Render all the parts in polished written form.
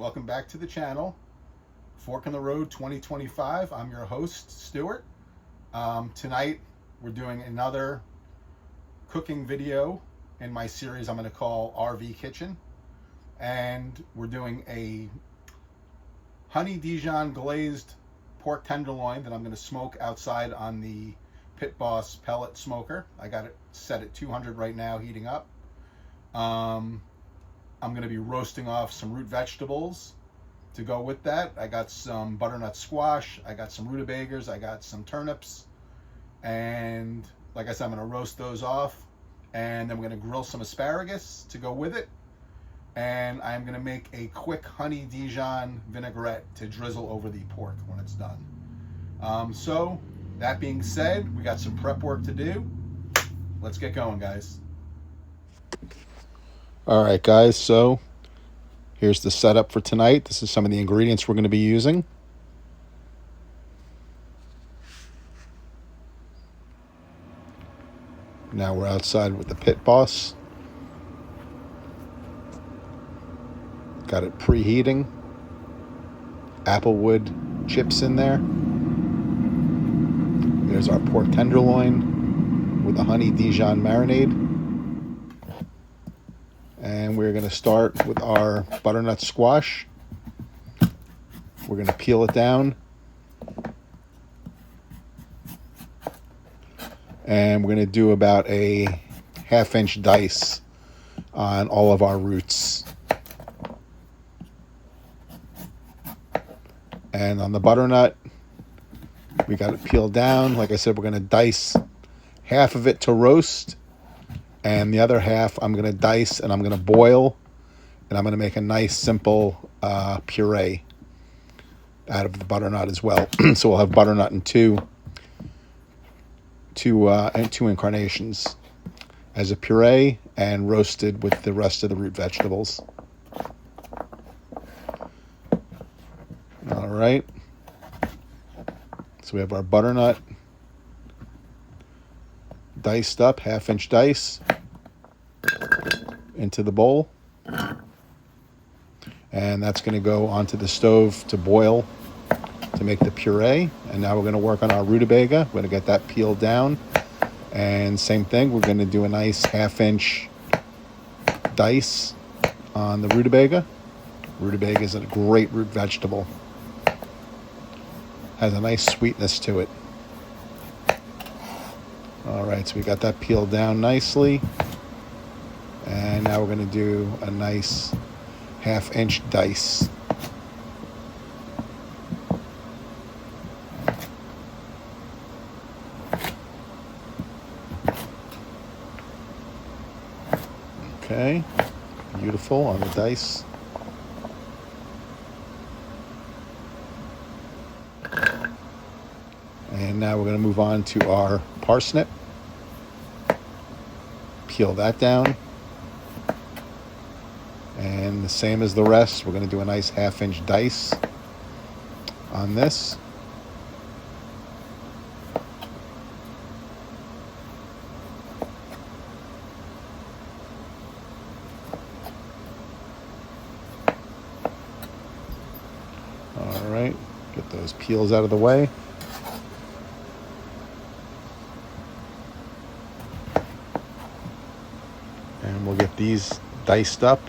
welcome back to the channel. Fork in the Road 2025. I'm your host, Stuart. Tonight we're doing another cooking video in my series I'm going to call RV Kitchen. And we're doing a Honey-Dijon glazed pork tenderloin that I'm going to smoke outside on the Pit Boss pellet smoker. I got it set at 200 right now, heating up. I'm going to be roasting off some root vegetables to go with that. I got some butternut squash, I got some rutabagas, I got some turnips, and like I said, I'm going to roast those off, and then we're going to grill some asparagus to go with it, and I'm going to make a quick Honey-Dijon vinaigrette to drizzle over the pork when it's done. So that being said, we got some prep work to do. Let's get going, guys. All right, guys, so here's the setup for tonight. This is some of the ingredients we're going to be using. Now we're outside with the Pit Boss. Got it preheating. Applewood chips in there. There's our pork tenderloin with a Honey-Dijon marinade. And we're going to start with our butternut squash. We're going to peel it down. And we're going to do about a half-inch dice on all of our roots. And on the butternut, we got it peeled down. Like I said, we're going to dice half of it to roast. And the other half I'm going to dice and I'm going to boil. And I'm going to make a nice simple puree out of the butternut as well. So we'll have butternut in two incarnations as a puree and roasted with the rest of the root vegetables. All right. So we have our butternut diced up, half-inch dice into the bowl. And that's going to go onto the stove to boil to make the puree. And now we're going to work on our rutabaga. We're going to get that peeled down. And same thing, we're going to do a nice half-inch dice on the rutabaga. Rutabaga is a great root vegetable. Has a nice sweetness to it. All right, so we got that peeled down nicely. And now we're going to do a nice half-inch dice. Okay, beautiful on the dice. And now we're going to move on to our parsnip. Peel that down. And the same as the rest, we're going to do a nice half-inch dice on this. All right, get those peels out of the way. And we'll get these diced up.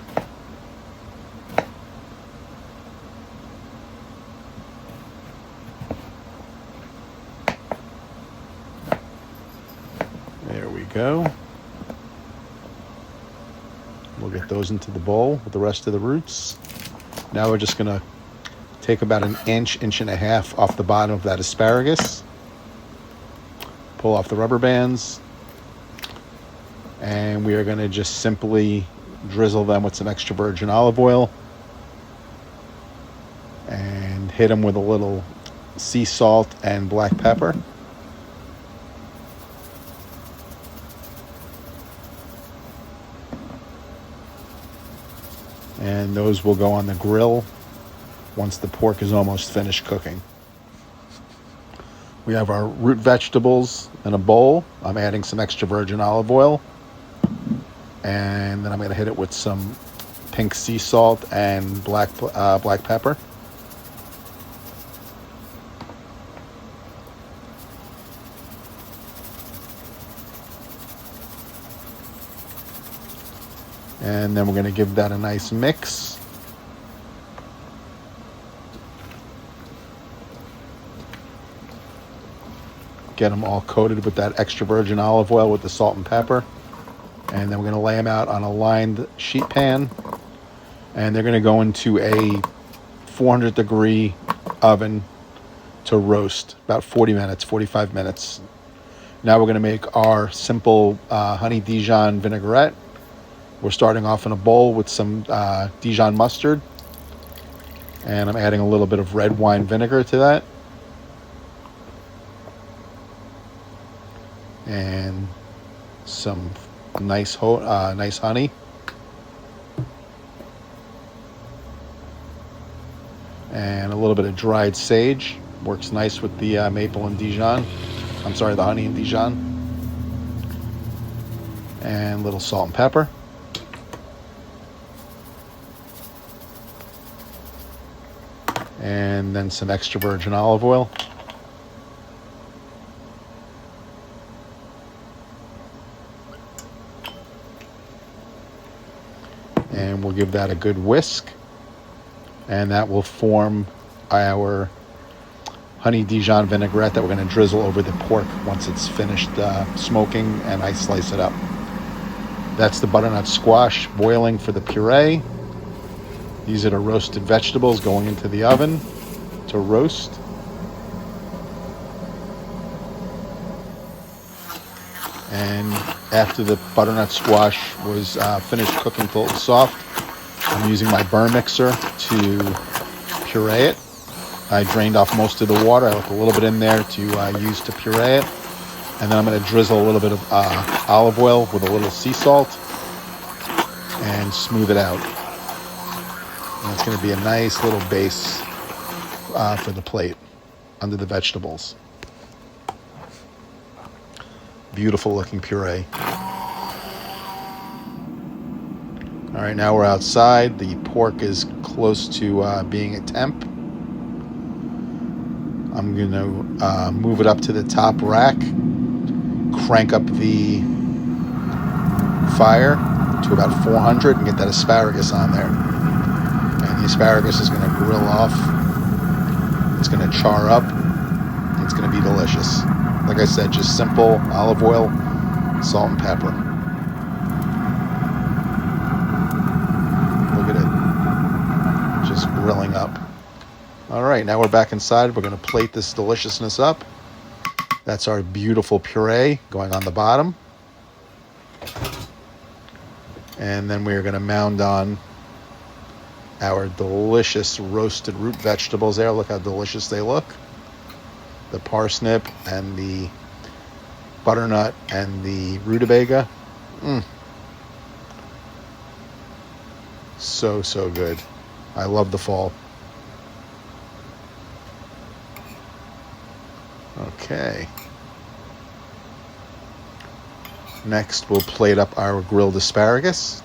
There we go. We'll get those into the bowl with the rest of the roots. Now we're just going to take about an inch, inch and a half off the bottom of that asparagus. Pull off the rubber bands. And we are going to just simply drizzle them with some extra virgin olive oil and hit them with a little sea salt and black pepper. And those will go on the grill once the pork is almost finished cooking. We have our root vegetables in a bowl. I'm adding some extra virgin olive oil. And then I'm going to hit it with some pink sea salt and black pepper. And then we're going to give that a nice mix. Get them all coated with that extra virgin olive oil with the salt and pepper. And then we're going to lay them out on a lined sheet pan. And they're going to go into a 400-degree oven to roast about 40 minutes, 45 minutes. Now we're going to make our simple Honey-Dijon Vinaigrette. We're starting off in a bowl with some Dijon mustard. And I'm adding a little bit of red wine vinegar to that. And some nice honey. And a little bit of dried sage. Works nice with the maple and Dijon. I'm sorry, the honey and Dijon. And a little salt and pepper. And then some extra virgin olive oil. And we'll give that a good whisk. And that will form our Honey-Dijon vinaigrette that we're going to drizzle over the pork once it's finished smoking, and I slice it up. That's the butternut squash boiling for the puree. These are the roasted vegetables going into the oven to roast. And after the butternut squash was finished cooking till it was soft, I'm using my burr mixer to puree it. I drained off most of the water. I left a little bit in there to use to puree it. And then I'm going to drizzle a little bit of olive oil with a little sea salt and smooth it out. And it's going to be a nice little base for the plate under the vegetables. Beautiful looking puree. All right, now we're outside. The pork is close to being at temp. I'm going to move it up to the top rack, crank up the fire to about 400 and get that asparagus on there. And the asparagus is going to grill off. It's going to char up. It's going to be delicious. Like I said, just simple olive oil, salt and pepper. Look at it. Just grilling up. All right, now we're back inside. We're going to plate this deliciousness up. That's our beautiful puree going on the bottom. And then we're going to mound on our delicious roasted root vegetables there. Look how delicious they look. The parsnip and the butternut and the rutabaga. So, so good. I love the fall. Okay. Next, we'll plate up our grilled asparagus.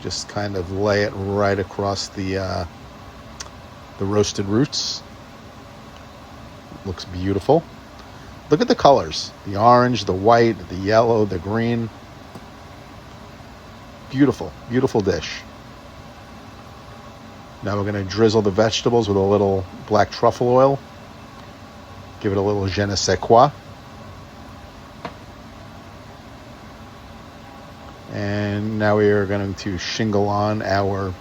Just kind of lay it right across the roasted roots. Looks beautiful. Look at the colors. The orange, the white, the yellow, the green. Beautiful, beautiful dish. Now we're going to drizzle the vegetables with a little black truffle oil. Give it a little je ne sais quoi. And now we are going to shingle on our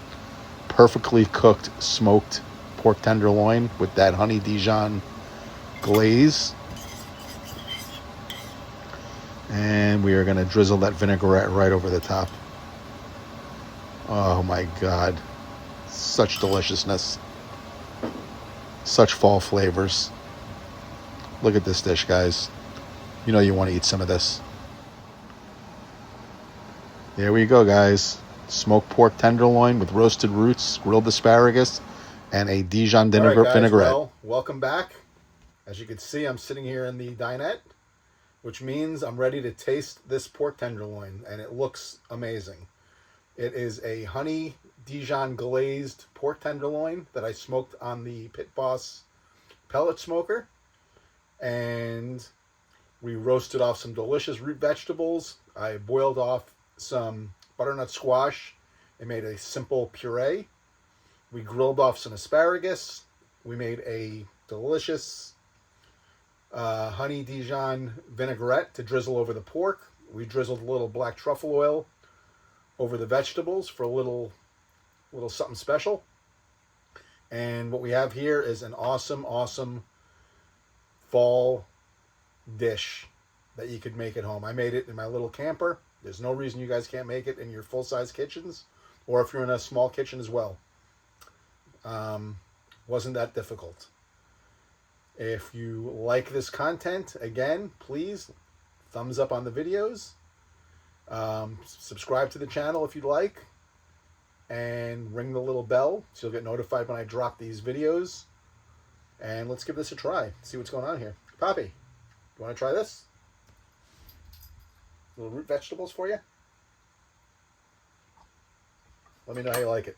perfectly cooked smoked pork tenderloin with that Honey-Dijon glaze. And we are going to drizzle that vinaigrette right over the top. Oh my God. Such deliciousness. Such fall flavors. Look at this dish, guys. You know you want to eat some of this. There we go, guys. Smoked pork tenderloin with roasted roots, grilled asparagus, and a Dijon vinaigrette. Well, welcome back. As you can see, I'm sitting here in the dinette. which means I'm ready to taste this pork tenderloin, and it looks amazing. It is a Honey-Dijon glazed pork tenderloin that I smoked on the Pit Boss pellet smoker, and we roasted off some delicious root vegetables. I boiled off some butternut squash and made a simple puree. We grilled off some asparagus. We made a delicious Honey-Dijon vinaigrette to drizzle over the pork. We drizzled a little black truffle oil over the vegetables for a little something special. And what we have here is an awesome fall dish that you could make at home. I made it in my little camper. There's no reason you guys can't make it in your full-size kitchens, or if you're in a small kitchen as well. Wasn't that difficult. If you like this content, again, please thumbs up on the videos. Subscribe to the channel if you'd like, and ring the little bell so you'll get notified when I drop these videos. And let's give this a try. See what's going on here. Poppy, you want to try this? Little root vegetables for you. Let me know how you like it.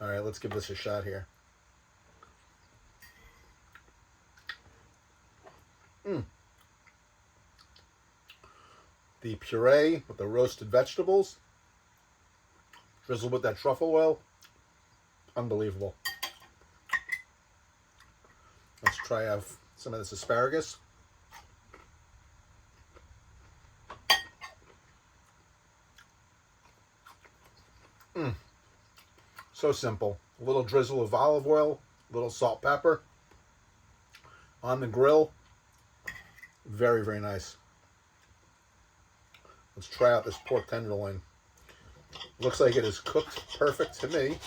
All right, let's give this a shot here. The puree with the roasted vegetables, drizzled with that truffle oil, unbelievable. Let's try out some of this asparagus. So simple. A little drizzle of olive oil, a little salt, pepper on the grill. Very, very nice. Let's try out this pork tenderloin. Looks like it is cooked perfect to me.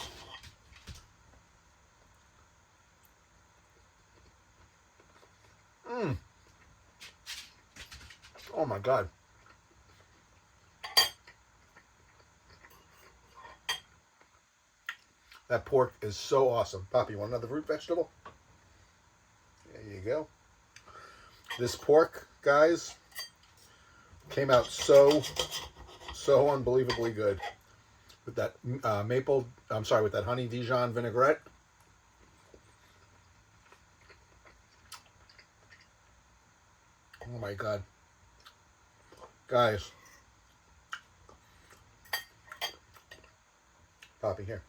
Oh my God. That pork is so awesome. Poppy, you want another root vegetable? There you go. This pork, guys, came out so unbelievably good with that with that Honey-Dijon vinaigrette. Oh my God. Guys. Poppy, here.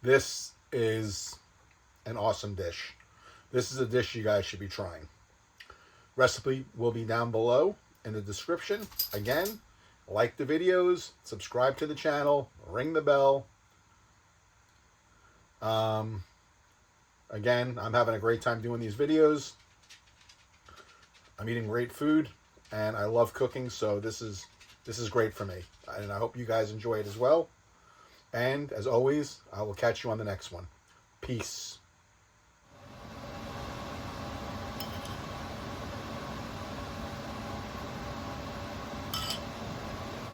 This is an awesome dish. This is a dish you guys should be trying. Recipe will be down below in the description. Again, like the videos, subscribe to the channel, ring the bell. Again, I'm having a great time doing these videos. I'm eating great food, and I love cooking, so this is great for me. And I hope you guys enjoy it as well. And as always, I will catch you on the next one. Peace.